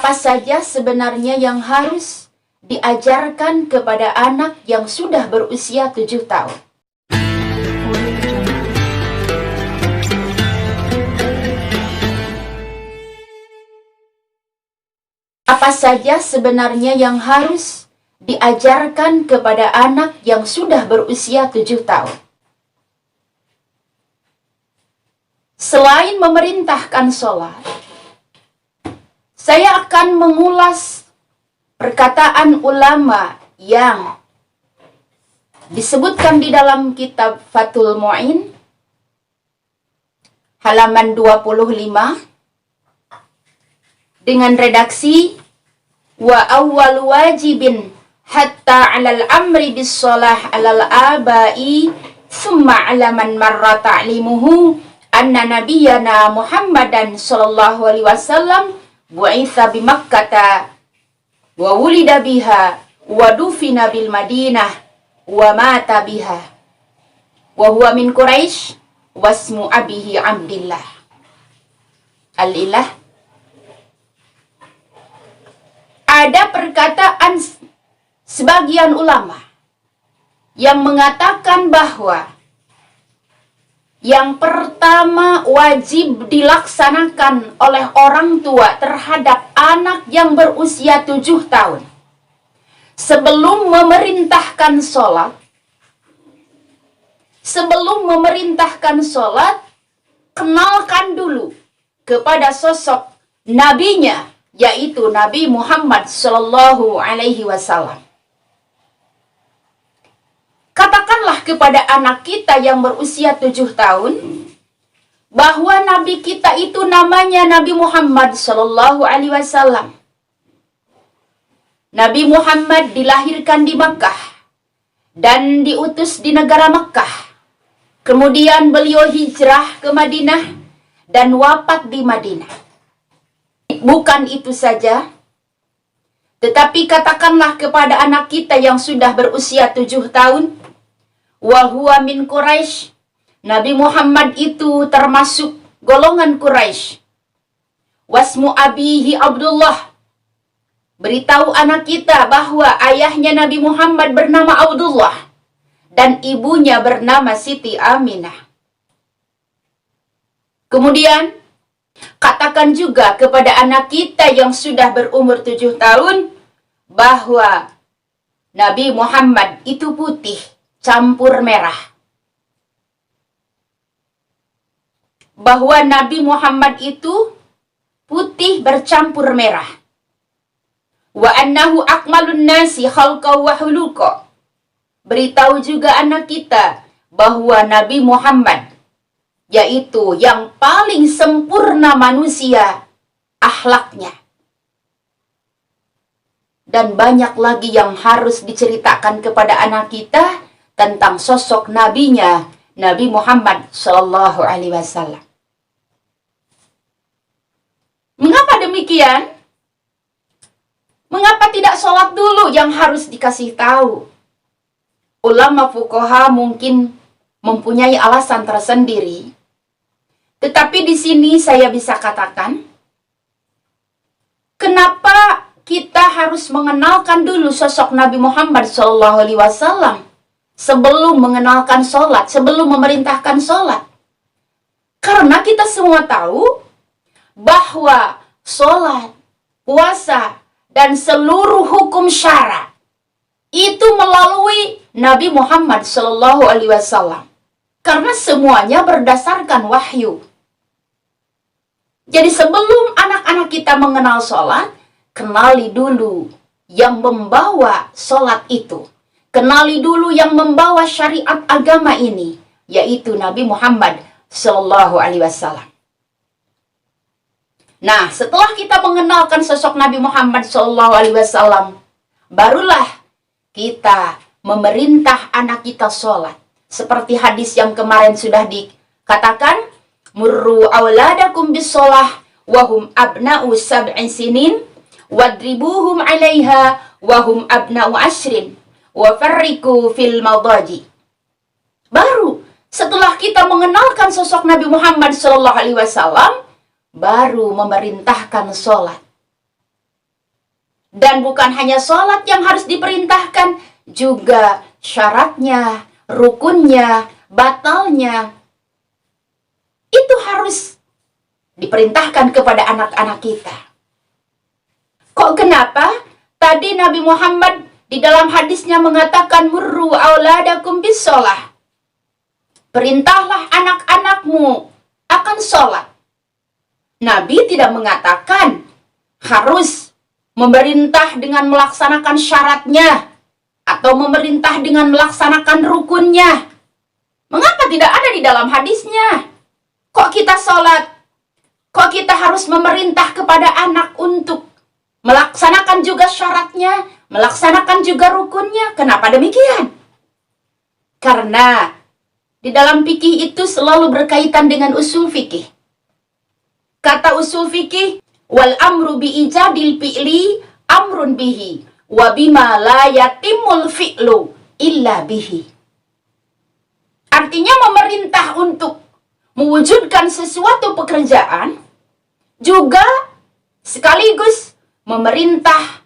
Apa saja sebenarnya yang harus diajarkan kepada anak yang sudah berusia 7 tahun? Apa saja sebenarnya yang harus diajarkan kepada anak yang sudah berusia 7 tahun? Selain memerintahkan sholat, saya akan mengulas perkataan ulama yang disebutkan di dalam kitab Fathul Mu'in halaman 25 dengan redaksi wa awwal wajibin hatta 'alal amri bis shalah 'alal abai summa 'ala man marra ta'limuhu anna nabiyyana Muhammadan sallallahu alaihi wasallam bu'itsa bi Makkah wa wulida biha wa dufina bil Madinah wa mata biha wa huwa min Quraisy wasmu abihi Abdillah. Al-ilah. Ada perkataan sebagian ulama yang mengatakan bahwa yang pertama wajib dilaksanakan oleh orang tua terhadap anak yang berusia 7 tahun. Sebelum memerintahkan sholat, kenalkan dulu kepada sosok nabinya, yaitu Nabi Muhammad Sallallahu Alaihi Wasallam. Katakanlah kepada anak kita yang berusia 7 tahun bahwa Nabi kita itu namanya Nabi Muhammad Sallallahu Alaihi Wasallam. Nabi Muhammad dilahirkan di Makkah dan diutus di negara Makkah. Kemudian beliau hijrah ke Madinah dan wafat di Madinah. Bukan itu saja, tetapi katakanlah kepada anak kita yang sudah berusia 7 tahun, wa huwa min Quraisy, Nabi Muhammad itu termasuk golongan Quraisy. Wasmu abihi Abdullah, beritahu anak kita bahwa ayahnya Nabi Muhammad bernama Abdullah dan ibunya bernama Siti Aminah. Kemudian katakan juga kepada anak kita yang sudah berumur 7 tahun bahwa Nabi Muhammad itu putih campur merah. Bahwa Nabi Muhammad itu putih bercampur merah. Wa annahu akmalun nasi khalqa wa huluqa. Beritahu juga anak kita bahwa Nabi Muhammad yaitu yang paling sempurna manusia akhlaknya. Dan banyak lagi yang harus diceritakan kepada anak kita tentang sosok nabinya, Nabi Muhammad Sallallahu Alaihi Wasallam. Mengapa demikian? Mengapa tidak sholat dulu yang harus dikasih tahu? Ulama fuqaha mungkin mempunyai alasan tersendiri. Tetapi di sini saya bisa katakan, kenapa kita harus mengenalkan dulu sosok Nabi Muhammad SAW sebelum mengenalkan sholat, sebelum memerintahkan sholat? Karena kita semua tahu bahwa sholat, puasa, dan seluruh hukum syara itu melalui Nabi Muhammad SAW. Karena semuanya berdasarkan wahyu. Jadi sebelum anak-anak kita mengenal sholat, kenali dulu yang membawa sholat itu. Kenali dulu yang membawa syariat agama ini, yaitu Nabi Muhammad SAW. Nah, setelah kita mengenalkan sosok Nabi Muhammad SAW, barulah kita memerintah anak kita sholat. Seperti hadis yang kemarin sudah dikatakan, murru auladakum bis-sholah wahum abna'u sab'in sinin wadribuhum 'alaiha wahum abna'u ashrin wa farriqu fil madaji. Baru setelah kita mengenalkan sosok Nabi Muhammad SAW, baru memerintahkan sholat. Dan bukan hanya sholat yang harus diperintahkan, juga syaratnya, rukunnya, batalnya. Itu harus diperintahkan kepada anak-anak kita. Kok kenapa? Tadi Nabi Muhammad di dalam hadisnya mengatakan, murru auladakum bis sholah. Perintahlah anak-anakmu akan sholat. Nabi tidak mengatakan harus memerintah dengan melaksanakan syaratnya atau memerintah dengan melaksanakan rukunnya. Mengapa tidak ada di dalam hadisnya? Kok kita sholat? Kok kita harus memerintah kepada anak untuk melaksanakan juga syaratnya, melaksanakan juga rukunnya? Kenapa demikian? Karena di dalam fikih itu selalu berkaitan dengan usul fikih. Kata usul fikih, wal amru bi ijabil fi'li amrun bihi wa bima la yatimul fi'lu illa bihi. Artinya memerintah untuk mewujudkan sesuatu pekerjaan juga sekaligus memerintah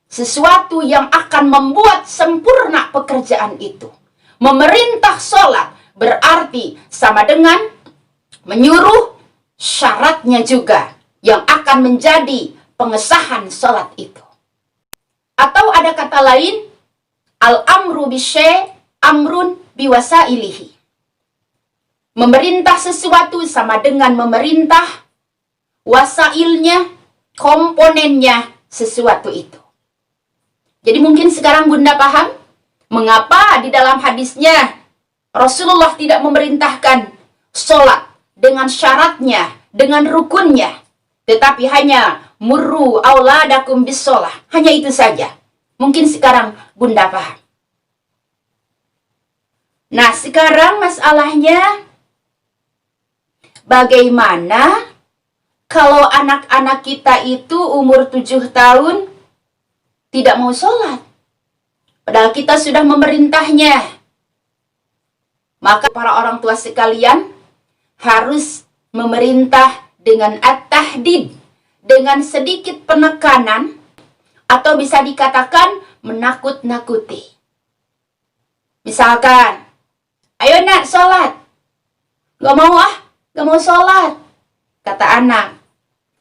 sesuatu yang akan membuat sempurna pekerjaan itu. Memerintah sholat berarti sama dengan menyuruh syaratnya juga yang akan menjadi pengesahan sholat itu. Atau ada kata lain, al-amru bisyai' amrun biwasailihi. Memerintah sesuatu sama dengan memerintah wasailnya, komponennya sesuatu itu. Jadi mungkin sekarang Bunda paham mengapa di dalam hadisnya Rasulullah tidak memerintahkan sholat dengan syaratnya, dengan rukunnya, tetapi hanya murru auladakum bis sholah. Hanya itu saja. Mungkin sekarang Bunda paham. Nah, sekarang masalahnya bagaimana kalau anak-anak kita itu umur 7 tahun tidak mau sholat? Padahal kita sudah memerintahnya. Maka para orang tua sekalian harus memerintah dengan at-tahdid, dengan sedikit penekanan, atau bisa dikatakan menakut-nakuti. Misalkan, ayo nak sholat. Gak mau gak mau sholat, kata anak.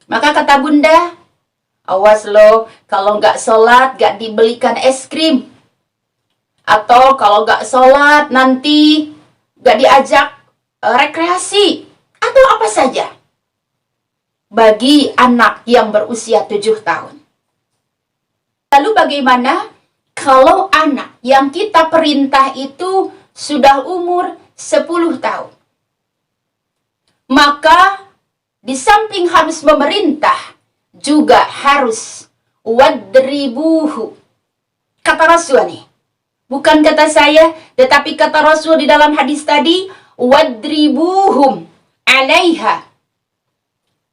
Maka kata Bunda, awas lo, kalau gak sholat gak dibelikan es krim. Atau kalau gak sholat nanti gak diajak rekreasi. Atau apa saja. Bagi anak yang berusia 7 tahun. Lalu bagaimana kalau anak yang kita perintah itu sudah umur 10 tahun? Maka di samping harus memerintah, juga harus wadribuhu. Kata Rasul nih. Bukan kata saya, tetapi kata Rasul di dalam hadis tadi, wadribuhum alaiha.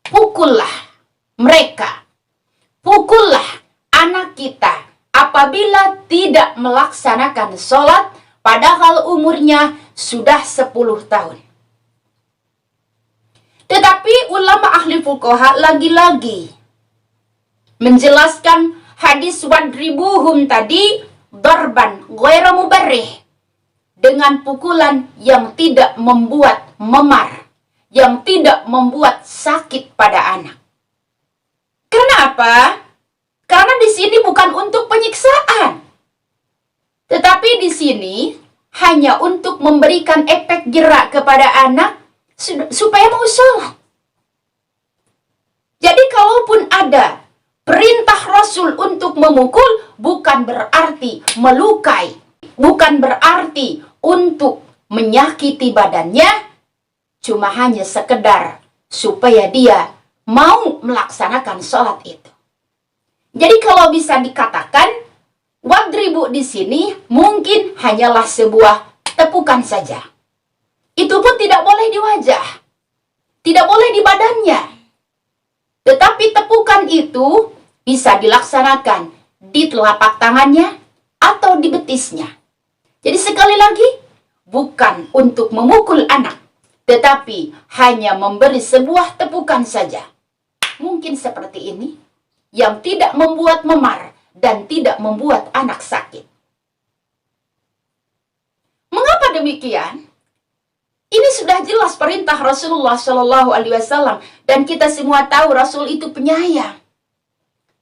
Pukullah mereka. Pukullah anak kita apabila tidak melaksanakan sholat padahal umurnya sudah 10 tahun. Tetapi ulama ahli fuqaha lagi-lagi menjelaskan hadis wadribuhum tadi darban ghairu mubarrih, dengan pukulan yang tidak membuat memar, yang tidak membuat sakit pada anak. Karena apa? Karena di sini bukan untuk penyiksaan, tetapi di sini hanya untuk memberikan efek jerak kepada anak supaya mau sholat. Jadi kalaupun ada perintah Rasul untuk memukul, bukan berarti melukai, bukan berarti untuk menyakiti badannya, cuma hanya sekedar supaya dia mau melaksanakan sholat itu. Jadi kalau bisa dikatakan, wadribu di sini mungkin hanyalah sebuah tepukan saja. Itu pun tidak boleh di wajah, tidak boleh di badannya. Tetapi tepukan itu bisa dilaksanakan di telapak tangannya atau di betisnya. Jadi sekali lagi, bukan untuk memukul anak, tetapi hanya memberi sebuah tepukan saja. Mungkin seperti ini, yang tidak membuat memar, dan tidak membuat anak sakit. Mengapa demikian? Ini sudah jelas perintah Rasulullah Shallallahu Alaihi Wasallam, dan kita semua tahu Rasul itu penyayang.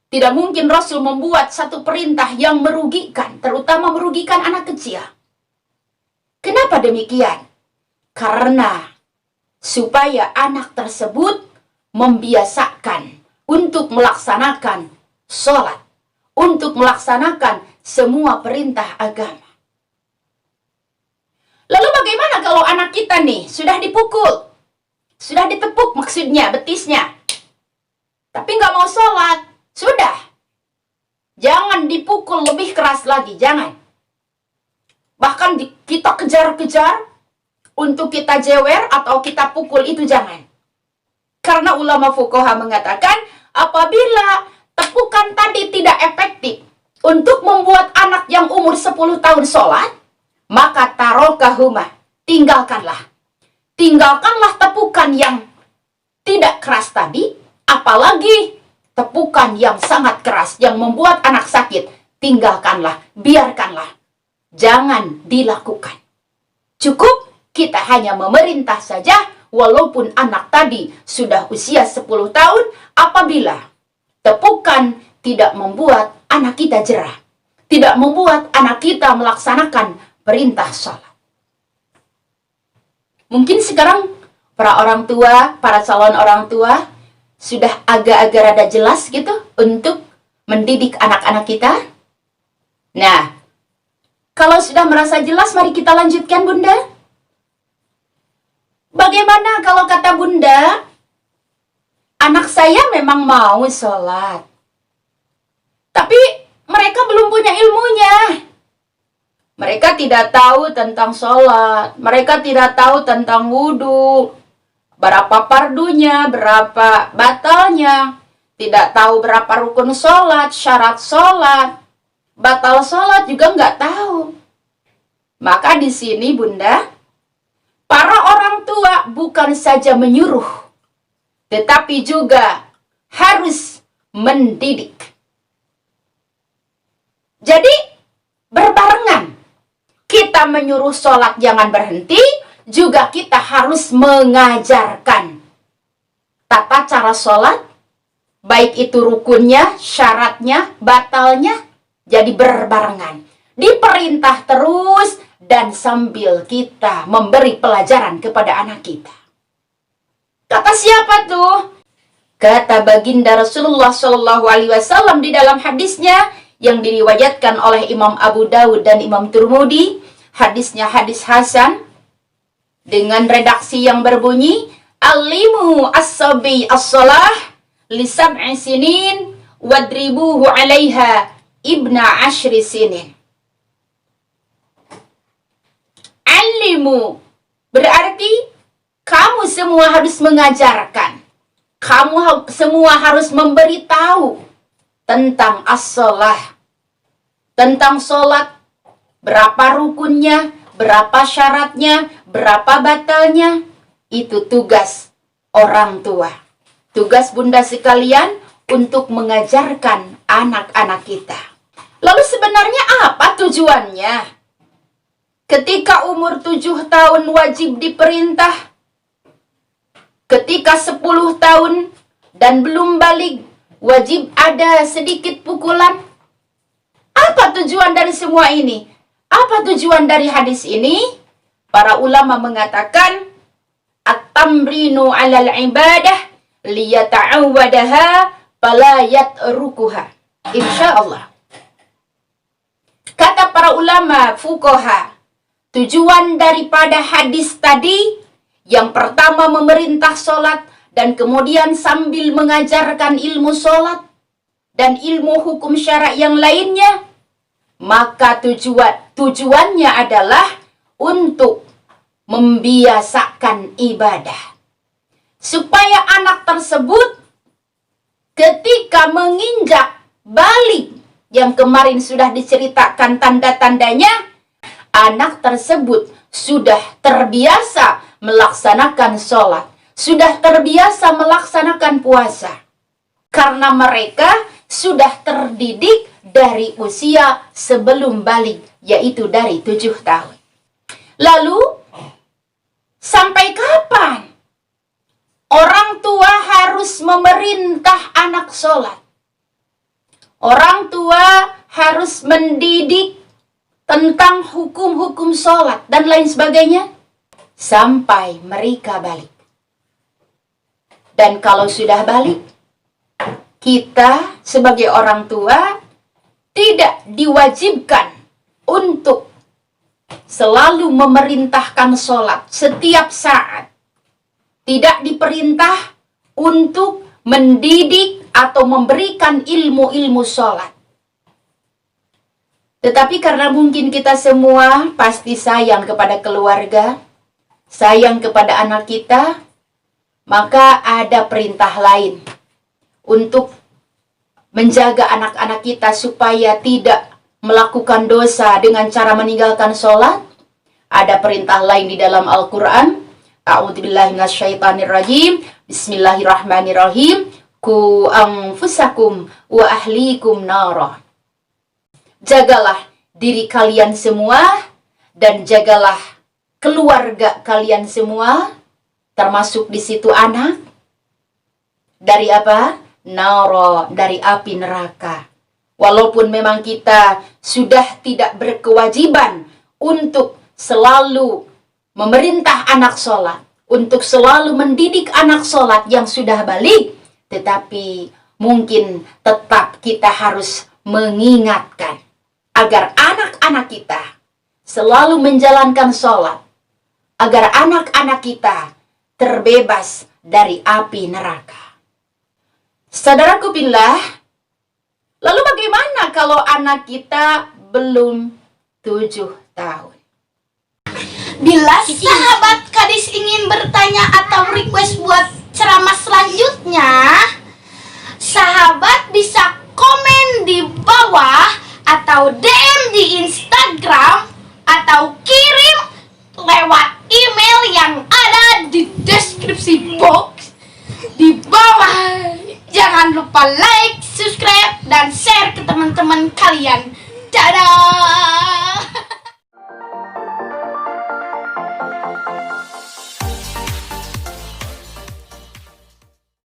Tidak mungkin Rasul membuat satu perintah yang merugikan, terutama merugikan anak kecil. Kenapa demikian? Karena supaya anak tersebut membiasakan untuk melaksanakan sholat, untuk melaksanakan semua perintah agama. Lalu bagaimana kalau anak kita nih sudah dipukul, sudah ditepuk maksudnya betisnya, tapi nggak mau sholat? Sudah, jangan dipukul lebih keras lagi, jangan. Bahkan kita kejar-kejar untuk kita jewer atau kita pukul, itu jangan. Karena ulama fuqaha mengatakan apabila tepukan tadi tidak efektif untuk membuat anak yang umur 10 tahun sholat, maka tarokahuma, tinggalkanlah. Tinggalkanlah tepukan yang tidak keras tadi, apalagi tepukan yang sangat keras yang membuat anak sakit. Tinggalkanlah, biarkanlah. Jangan dilakukan. Cukup kita hanya memerintah saja, walaupun anak tadi sudah usia 10 tahun, apabila tepukan tidak membuat anak kita jerah, tidak membuat anak kita melaksanakan perintah sholat. Mungkin sekarang para orang tua, para calon orang tua sudah agak-agak rada jelas gitu untuk mendidik anak-anak kita. Nah, kalau sudah merasa jelas, mari kita lanjutkan, Bunda. Bagaimana kalau kata Bunda, anak saya memang mau sholat, tapi mereka belum punya ilmunya. Mereka tidak tahu tentang sholat, mereka tidak tahu tentang wudhu, berapa pardunya, berapa batalnya, tidak tahu berapa rukun sholat, syarat sholat, batal sholat juga nggak tahu. Maka di sini Bunda, para orang tua bukan saja menyuruh, tetapi juga harus mendidik. Jadi berbarengan. Kita menyuruh sholat jangan berhenti, juga kita harus mengajarkan tata cara sholat, baik itu rukunnya, syaratnya, batalnya, jadi berbarengan. Diperintah terus dan sambil kita memberi pelajaran kepada anak kita. Kata siapa tuh? Kata baginda Rasulullah Shallallahu Alaihi Wasallam di dalam hadisnya, yang diriwayatkan oleh Imam Abu Dawud dan Imam Tirmidzi. Hadisnya hadis hasan dengan redaksi yang berbunyi, Alimu as-sabi as-salah li sab'i sinin wadribuhu 'alaiha ibna 10 sinin. Alimu berarti kamu semua harus mengajarkan. Kamu semua harus memberitahu tentang as-salah, tentang sholat, berapa rukunnya, berapa syaratnya, berapa batalnya. Itu tugas orang tua. Tugas Bunda sekalian untuk mengajarkan anak-anak kita. Lalu sebenarnya apa tujuannya? Ketika umur 7 tahun wajib diperintah, ketika 10 tahun dan belum balik, wajib ada sedikit pukulan. Apa tujuan dari semua ini? Apa tujuan dari hadis ini? Para ulama mengatakan, at-tamrinu 'alal ibadah liyata'awwadaha fala yatrukuha. Insyaallah. Kata para ulama fuqaha, tujuan daripada hadis tadi, yang pertama memerintah sholat, dan kemudian sambil mengajarkan ilmu sholat dan ilmu hukum syarak yang lainnya, maka tujuannya adalah untuk membiasakan ibadah. Supaya anak tersebut ketika menginjak balik, yang kemarin sudah diceritakan tanda-tandanya, anak tersebut sudah terbiasa melaksanakan sholat, sudah terbiasa melaksanakan puasa. Karena mereka sudah terdidik dari usia sebelum balik, yaitu dari 7 tahun. Lalu, sampai kapan orang tua harus memerintah anak sholat? Orang tua harus mendidik tentang hukum-hukum sholat dan lain sebagainya sampai mereka balik. Dan kalau sudah balik, kita sebagai orang tua tidak diwajibkan untuk selalu memerintahkan sholat setiap saat. Tidak diperintah untuk mendidik atau memberikan ilmu-ilmu sholat. Tetapi karena mungkin kita semua pasti sayang kepada keluarga, sayang kepada anak kita, maka ada perintah lain untuk menjaga anak-anak kita supaya tidak melakukan dosa dengan cara meninggalkan sholat. Ada perintah lain di dalam Al-Quran. A'udzubillahi minasyaitonirrajim. Bismillahirrahmanirrahim. Ku anfusakum wa ahlikum nara. Jagalah diri kalian semua dan jagalah keluarga kalian semua, termasuk di situ anak, dari apa? Nara, dari api neraka. Walaupun memang kita sudah tidak berkewajiban untuk selalu memerintah anak sholat, untuk selalu mendidik anak sholat yang sudah balik, tetapi mungkin tetap kita harus mengingatkan agar anak-anak kita selalu menjalankan sholat, agar anak-anak kita terbebas dari api neraka. Saudaraku billah, lalu bagaimana kalau anak kita belum 7 tahun? Bila sahabat Kadis ingin bertanya atau request buat ceramah selanjutnya, sahabat bisa komen di bawah atau DM di Instagram atau kirim lewat email yang ada di deskripsi box di bawah. Jangan lupa like, subscribe, dan share ke teman-teman kalian. Dadah!